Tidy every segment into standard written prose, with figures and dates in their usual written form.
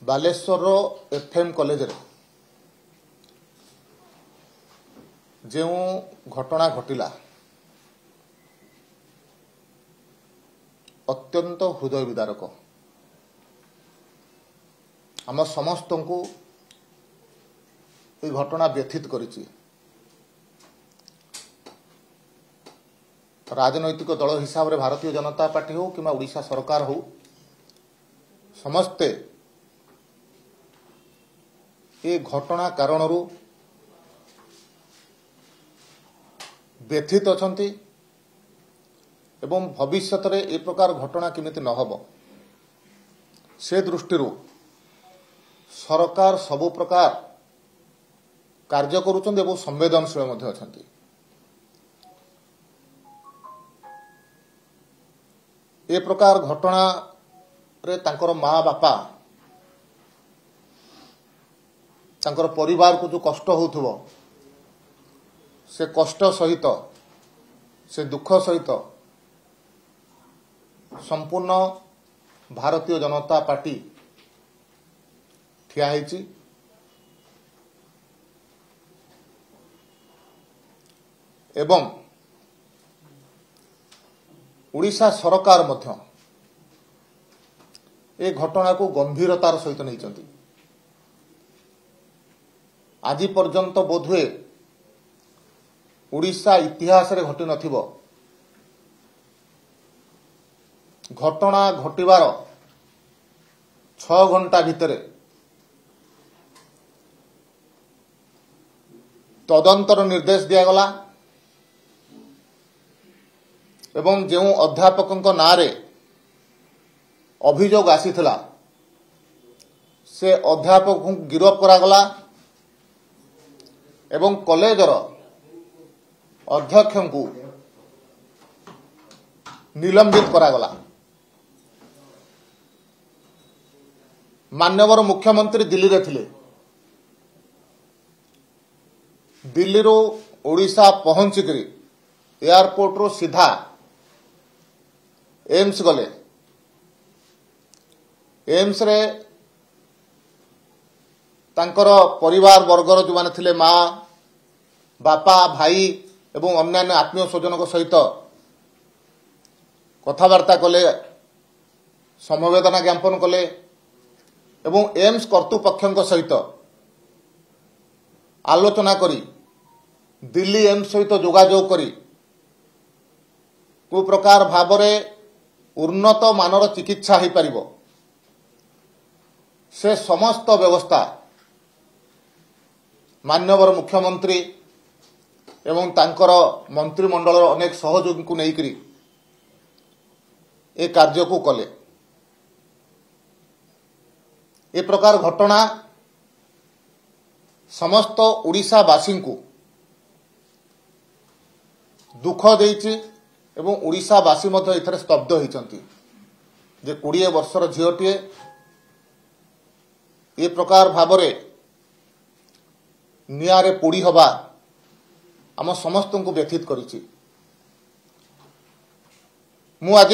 ବାଲେଶ୍ୱରର ଏଫ୍ଏମ୍ କଲେଜରେ ଯେଉଁ ଘଟଣା ଘଟିଲା ଅତ୍ୟନ୍ତ ହୃଦୟ ବିଦାରକ। ଆମ ସମସ୍ତଙ୍କୁ এই ঘটনা ব্যথিত করেছে। রাজনৈতিক দল হিসাবে ভারতীয় জনতা পার্টি হোক কিংবা ওড়িশা সরকার হোক সমস্তে এই ঘটনা কারণରୁ ব্যথিত অଛନ୍ତି এবং ভবিষ্যତରେ এই প্রকার ঘটনা কেমিতি ন হব সে দৃষ্টিରୁ সরকার সবু প্রকার कार्य करुचंद एवं संवेदनशील मध्य अछंती। ए प्रकार घटना रे तांकर माँ बापा तांकर परिवार को जो कष्ट होथुबो से कष्ट सहित से दुख सहित संपूर्ण भारतीय जनता पार्टी ठिया हेची। एवं ओडिशा सरकार मध्य ए घटना को गंभीरतार सहित नहीं। आज पर्यंत बोधुए ओडिशा इतिहास रे घटी नथिबो घटना घटिबार 6 घंटा भितरे तदंतर निर्देश दिया गला एवं जो अध्यापकों नारे अभियोग आसीथिला से अध्यापक को गिरफ करागला एवं कॉलेजर अध्यक्ष को निलंबित करागला। माननीय मुख्यमंत्री दिल्ली रे थिले। दिल्ली रो ओडिशा पहुंचिकरी एयरपोर्ट रो सीधा एम्स गले। एम्स रे तांकर परिवार वर्गर जो माने थिले माँ बापा भाई एवं अन्यान्य आत्मीय स्वजन सहित कथबार्ता कले समवेदना ज्ञापन कले एवं एम्स कर्तृपक्ष सहित आलोचना करी दिल्ली एम्स सहित जोगाजोग करी को प्रकार भावरे उन्नत मानर चिकित्सा हो पारिबो से समस्त व्यवस्था माननीय मुख्यमंत्री एवं तांकर मंत्रिमंडल अनेक सहयोगी को लेकर ए कार्य को कले। ए प्रकार घटना समस्त ओडिशावासी को दुख देइछि एवं ओडिशावासी मध्य एथरे स्तब्ध होइचंती जे 20 वर्षर झीलटीए ए प्रकार भावरे नियारे पोड़ी हवा आम समस्त को व्यथित करिछि। मु आज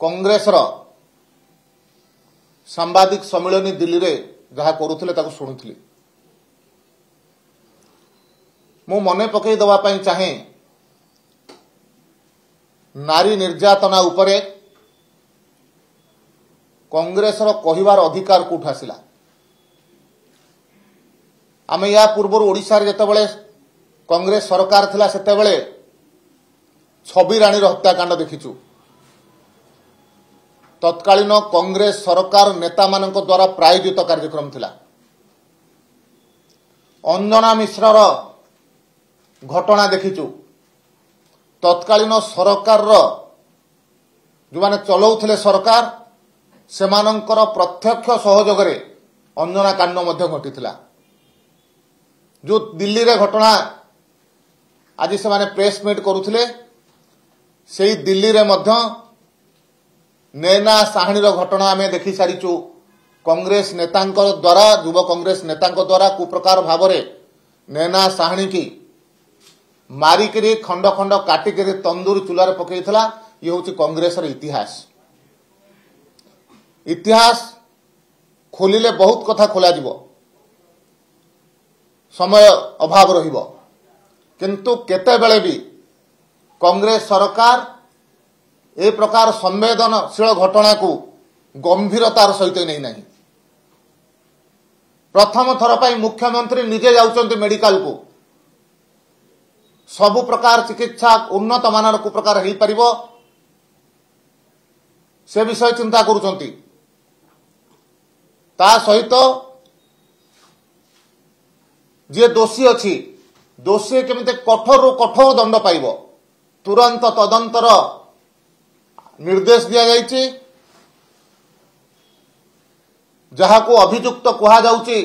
कांग्रेस सांबादिक सम्मेलन दिल्ली रे जहा करुथिले ताको सुनुथिली। मु मने पकई दवा पई चाहे नारी निर्यातना उपरे कांग्रेस कहिबार अधिकार कोठ आसिला। आमे या पूर्व ओडिशा रे जेतेबेले कांग्रेस सरकार थिला सेतेबेले छवि रानी हत्याकांड देखिचु। तत्कालीन कांग्रेस सरकार नेता मानक द्वारा प्रायोजित कार्यक्रम थिला। अंजना मिश्रर घटना देखिचु। तत्कालीन सरकार जो माने चलाउथिले सरकार सेमानंकर प्रत्यक्ष सहयोग रे अंजना कांड मध्य घटिथिला। जो दिल्ली रे घटना आज से माने प्रेस मीट करुथिले सेही दिल्ली रे मध्य नैना साहणी घटना आमे देखि सारिचु। कांग्रेस नेतांक द्वारा युव कांग्रेस नेतांक द्वारा कु प्रकार भावरे नैना साहणी की मारिकरी खंड खंड काटिकरी तंदूर चूलार पकईला। ये हूँ कांग्रेस इतिहास। इतिहास खोलिले बहुत कथा खोल समय अभाव रहिबो किंतु केतेबेले भी कांग्रेस सरकार ए प्रकार संवेदनशील घटना को गंभीरतार सहित नहीं नहीं प्रथम थर पर मुख्यमंत्री निजे जाउचंती मेडिकल को सबु प्रकार चिकित्सा उन्नत मानर को प्रकार हो पारिबो से विषय चिंता करुचंती ता सहित जे दोषी अच्छी दोषी केमिते कठोर कठोर दंड पाइबो तुरंत तदंतर निर्देश दिया जाइछि जहा को अभियुक्त कहा जाउछि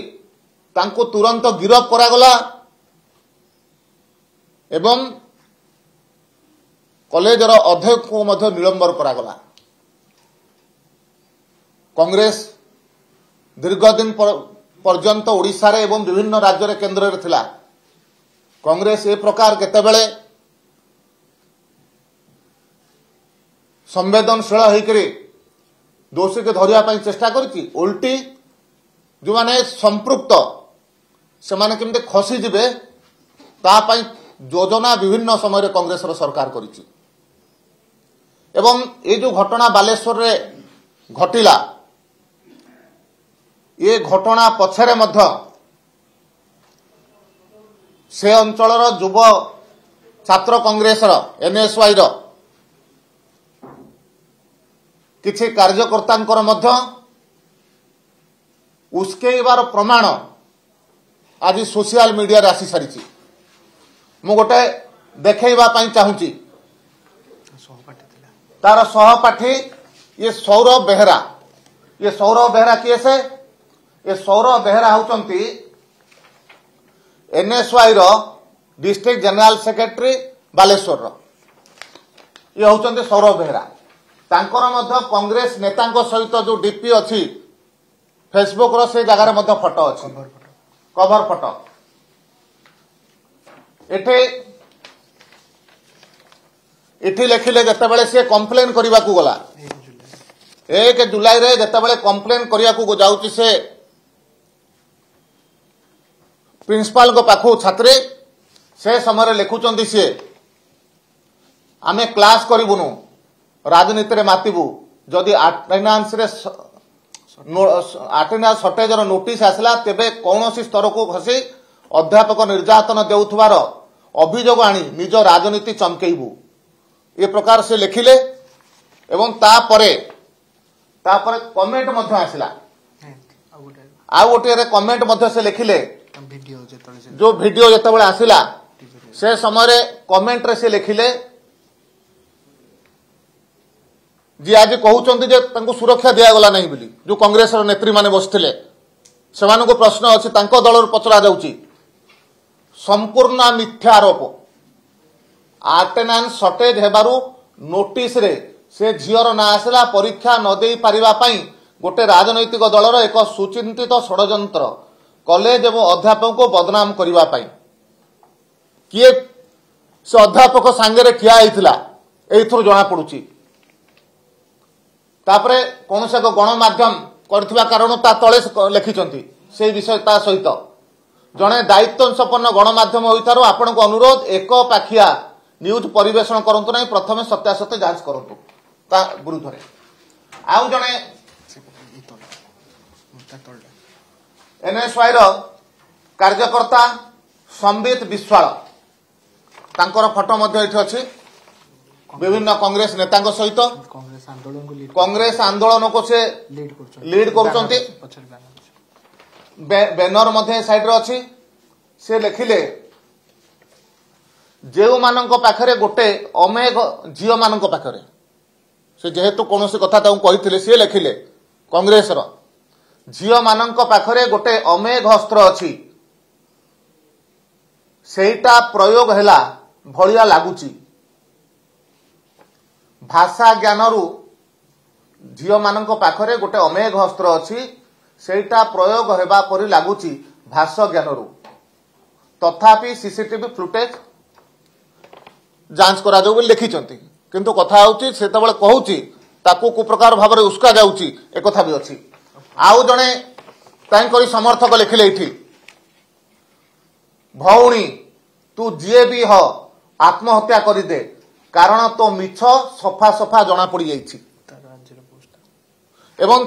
तांको तुरंत गिरफ करागला एवं कॉलेजर अध्यक्ष को मध्य निलंबन करागला कांग्रेस दीर्घ दिन पर्यंत ओडिशा रे एवं विभिन्न राज्य रे केंद्र रे थिला कांग्रेस ए प्रकार केतेबेले संवेदनशील होइकरी दोषी के धरिया पई चेष्टा करछि उल्टी जो माने संपृक्त से माने केमते खसी जिवे ता पई योजना विभिन्न समय रे कांग्रेस रो सरकार करिछि एवं ए जो घटना बालेश्वर रे घटिला ये घटना पछरे मध्य से अंचलर युव छात्र कांग्रेस एनएसवाई किछि कार्यकर्तांकर मध्य उस्केइबार प्रमाण आज सोशल मीडिया रे आसी सारिछि मु गोटे देखैबा पई चाहूची तार सहपाठी ये सौरभ बेहरा किए से ये सौरभ बेहरा होचंती एनएसवाई रो डिस्ट्रिक्ट जनरल सेक्रेटरी बालेश्वर रो ये होचंती सौरभ बेहरा तांकर मध्य कांग्रेस नेतांको सहित जो डीपी अछि फेसबुक रो से जगह रे मध्य फोटो अछि कवर फोटो एठी लिखिले जतेबेले से कंप्लेन करबा को गला 1 जुलाई रे जतेबेले कंप्लेन करिया को जाउची से प्रिंसिपल को पाखु छात्री से समय लिखुचंदी से आमे क्लास करिबुनु राजनीति रे मातिबु जदि अटेंडेंस शॉर्टेज रो नोटिस आसला तेबे कौनसी स्तर को खसी अध्यापक निर्यातन देउथवार अभियोग आनी निज राजनीति चमकेइबु ये प्रकार से लिखिले एवं तापरे कमेंट मध्य आसला आ गोटे रे कमेंट मध्य से लिखिले जो वीडियो जेतेबेले आसिला से समय कमेंट रे से लिखिले जी आज कहउचंती जे तांको सुरक्षा दिया गला नहीं बोली जो कांग्रेस रो नेत्री माने बसथिले सेमान को प्रश्न अछि तांको दल रो पचरा जाउची संपूर्ण मिथ्या आरोप अटेंडेंस शॉर्टेज हेबारु नोटिस रे से झियर ना आसला परीक्षा न देई परिबा पई गोटे राजनैतिक दलर एक सुचिंतित षडयंत्र कॉलेज एवं अध्यापक को बदनाम करबा पई किए से अध्यापक सांगे ठिया होइथिला एथुर जणा पडुची तापरे कौन से गणमाध्यम करथिबा कारण ता तळे लिखिचंती से विषय ता सहित जणे दायित्व संपन्न गणमाध्यम होइतारो आपन को अनुरोध एक पाखिया न्यूज परिवेषण करंतु नहीं प्रथमे सत्यासत्य जांच करंतु ता विरुद्ध रे आउ जणे एनएसवाई रो कार्यकर्ता संबित विश्वाल तांकर फोटो मध्ये एठी अछि विभिन्न कांग्रेस नेतांक सहित कांग्रेस आंदोलन को से लीड करूचंती बैनर मध्ये साइड रे अछि से लिखिले जेउ मानक पाखरे गोटे अमेघ झियो मानक पाखरे से जेहेतु कोनोसी कथा ताऊ कहिथिले से लिखिले कांग्रेस रो झियो मानक पाखरे गोटे अमेघ अस्त्र अछि सेटा प्रयोग हैला भलिया लागुची भाषा ज्ञान रु झियो मानक पाखरे गोटे अमेघ अस्त्र अछि सेटा प्रयोग हेबा परि लागुची भाषा ज्ञान रु तथापि सीसीटीवी फुटेज जांच करा जाउ बोली लिखिचंती किंतु कथा होउची सेतबेले कहूची ताकू को प्रकार भाबरे उस्का जाउची ए कथा भी अछि आउ जणे तांकरी समर्थक लिखिले इठी भौणी तू जीए भी हो आत्महत्या करी दे कारण तो मिछ सफा सफा जना पड़ी जाइछि एवं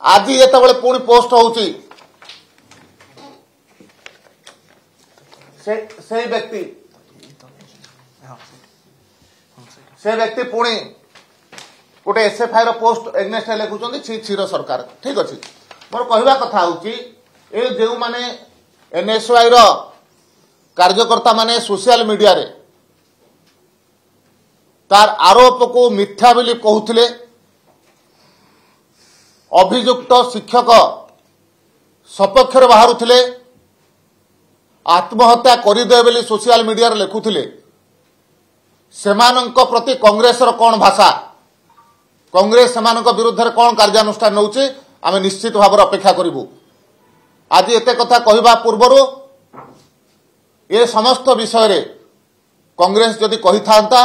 आज ये पुणी पोस्ट होउछि से व्यक्ति पुणी गोटे एसएफआई पोस्ट एग्नेस्ट लिखुं क्षीर सरकार ठीक अच्छे मोर कहवा कथा हूँ जो माने एनएसवाई कार्यकर्ता माने सोशल मीडिया रे तार आरोप को मिथ्या बोली कहते अभियुक्त शिक्षक सपक्ष बाहरुले आत्महत्या करदे बोली सोशल मीडिया रे लिखुले सेमानंक प्रति कांग्रेस कौन भाषा कांग्रेस सेमानंक विरुद्ध रे कौन कार्यानुष्ठान नौचे आमे निश्चित भाव अपेक्षा करूँ आज एते कथा कहवा पूर्वर ये समस्त विषय रे कांग्रेस जदि कही था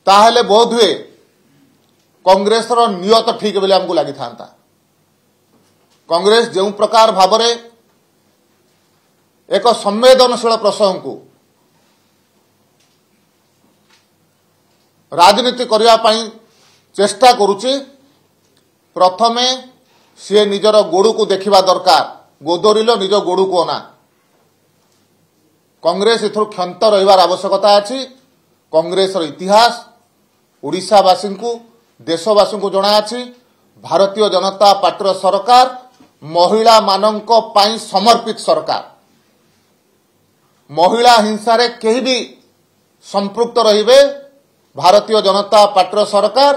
ताहले बोध हुए कांग्रेस रो नियत ठीक बोली हमको लगी था कांग्रेस जो प्रकार भाव रे एक संवेदनशील प्रसंग को राजनीति करने पाई चेष्टा करुची प्रथमे सी निजर गोड़ को देखा दरकार गोदरिल निज गोड़ को अना कांग्रेस एथुर क्षंत रहिबार आवश्यकता अछि कांग्रेस इतिहास ओडिशावासी को देशवासी को जना अछि भारतीय जनता पार्टी सरकार महिला मानंक पाई समर्पित सरकार महिला हिंसा रे केही भी संपृक्त रहिबे भारतीय जनता पार्टी सरकार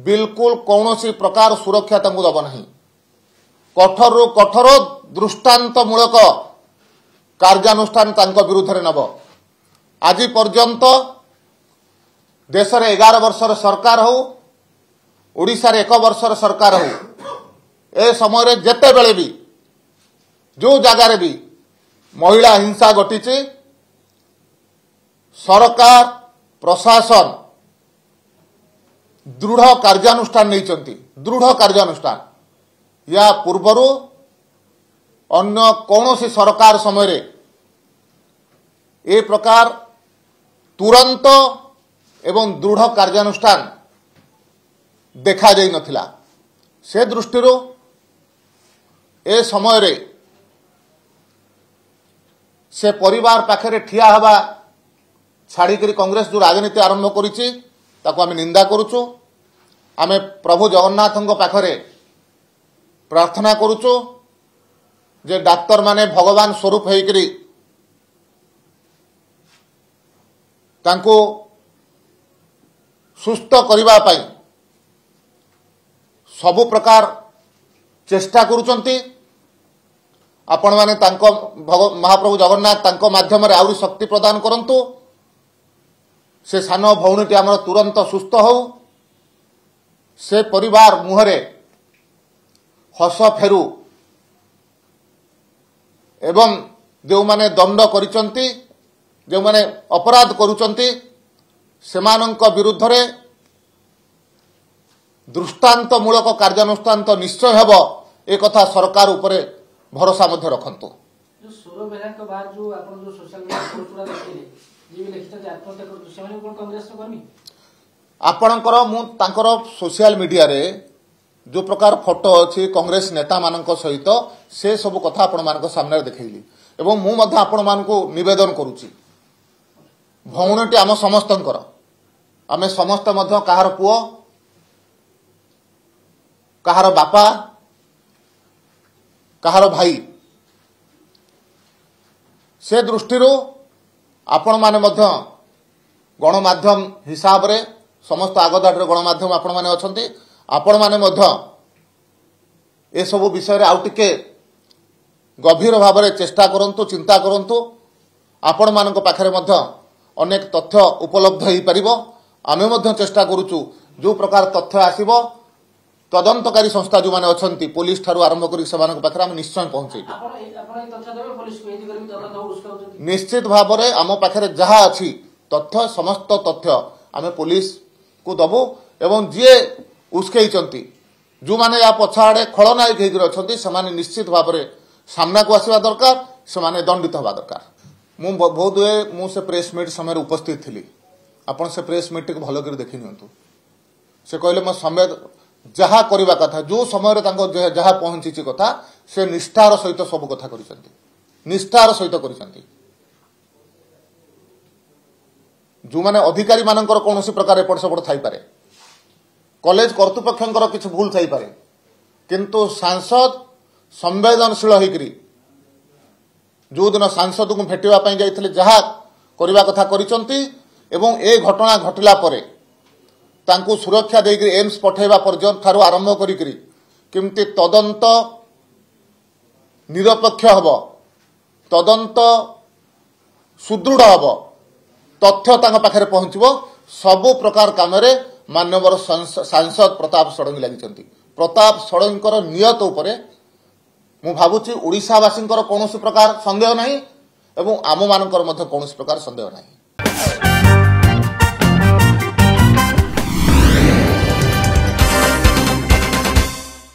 बिल्कुल कौनसी प्रकार सुरक्षा तंगु दब नहीं कठोर कठोर दृष्टांतमूलक कार्यानुष्ठान तांको विरुद्ध रे नब आज पर्यंत देश रे 11 वर्षर सरकार हो ओडिशा रे 1 वर्षर सरकार हो ए समय रे जेते बेले भी जो जगह रे भी महिला हिंसा घटी सरकार प्रशासन दृढ़ कार्यानुष्ठान नहीं दृढ़ कार्यानुष्ठान या पूर्वर अन्य कौन सी सरकार समय रे ए प्रकार तुरंत एवं दृढ़ कार्यानुष्ठान देखा जाई नथिला से दृष्टि ए समय रे से परिवार पाखरे ठिया हवा छाड़ी कांग्रेस जो राजनीति आरंभ करिछि ताको आमे निंदा करुचु आमे प्रभु जगन्नाथଙ୍କ पाखरे प्रार्थना करुचु जे डाक्टर माने भगवान स्वरूप होइकरी तांको सुस्थ करिबा पाई सबु प्रकार चेष्टा करुचंती आपण माने तांको महाप्रभु जगन्नाथ तांको माध्यम रे आउरी शक्ति प्रदान करंतु से सान भौणीटी आमर तुरंत सुस्थ हो से परिवार मुहरे हस फेरु एवं जो माने दंड करिसंती जो माने अपराध करुचंती सेमानंक विरुद्ध रे दृष्टांतमूलक कार्यानुष्ठान तो निश्चय हेबो ए कथा सरकार उपरे भरोसा मध्य रखंतु जो सोरो बेला के बाद जो आपण जो सोशल मीडिया पोस्टरा देखिले जे लिखित आत्महत्या कर सेमाने कोन कांग्रेस कर्मी आपणकर मु तांकर सोशल मीडिया रे जो प्रकार फोटो अछि कांग्रेस नेता मानक सहित से सब कथा आपण मानक सामने देखैली एवं मु मध्य आपण मानको निवेदन करूची भौणटी आम समस्तंकर आमे समस्त मध्य कहार पुओ कहार बापा कहार भाई से दृष्टि आपण माने मध्य गणमाध्यम हिसाब रे समस्त आगदाटर गणमाध्यम आपण माने अछंती आपण माने मध्य ए सब विषय रे आउ टिके गभीर भाव रे चेष्टा करंतु चिंता करंतु आपण मानक पाखरे मध्य अनेक तथ्य उपलब्ध होई परिबो आमे मध्य चेष्टा करूचु जो प्रकार तथ्य आसीबो तदंतकारी संस्था जो माने अछंती पुलिस ठारू आरंभ करी सेमानक पाखरे हम निश्चय पहुंचेबो आपण तथ्य देबे पुलिस को एति करी तदंत उस्काउचंती निश्चित भाव रे आम पाखरे जहा अछि तथ्य समस्त तथ्य आमे पुलिस को दबो एवं जे उस्केइचंती जो मैंने या पछाड़े खलनायक होती से निश्चित भाव में सामना को आसवा दरकार से दंडित हवा दरकार। बहुत हुए मुझे प्रेस मीट समय उपस्थित थी आपन से प्रेस मीट टी भल कर देखी नियंतु से कहले मो समय जहा करवा कथा जो समय जहा पहुंची कथा से निष्ठार सहित सब कथा कर निष्ठार सहित कर जो माने अधिकारी मानकर कौन प्रकार एपट सेपट थी पारे कॉलेज कर्तृपक्षर किसी भूल थी पारे किंतु सांसद संवेदनशील होकरी जो दिन सांसद को भेटापी जाते जहाँ करने कथा करिसंती एवं ए घटना घटला परे तांकू सुरक्षा देकर एम्स पठेबा पर्यंत ठारू आरंभ करिकरी केमती तदंत निरपेक्ष हब तदंत सुदृढ़ हब तथ्य तांका पाखरे पहुंचबो सबु प्रकार काम रे माननीय सांसद प्रताप षडंगी लगी प्रताप षडंगी नियत उपरे मु भावुची ओडिशावासी कौन प्रकार संदेह नहीं एवं आम मानकर कौन प्रकार संदेह नहीं।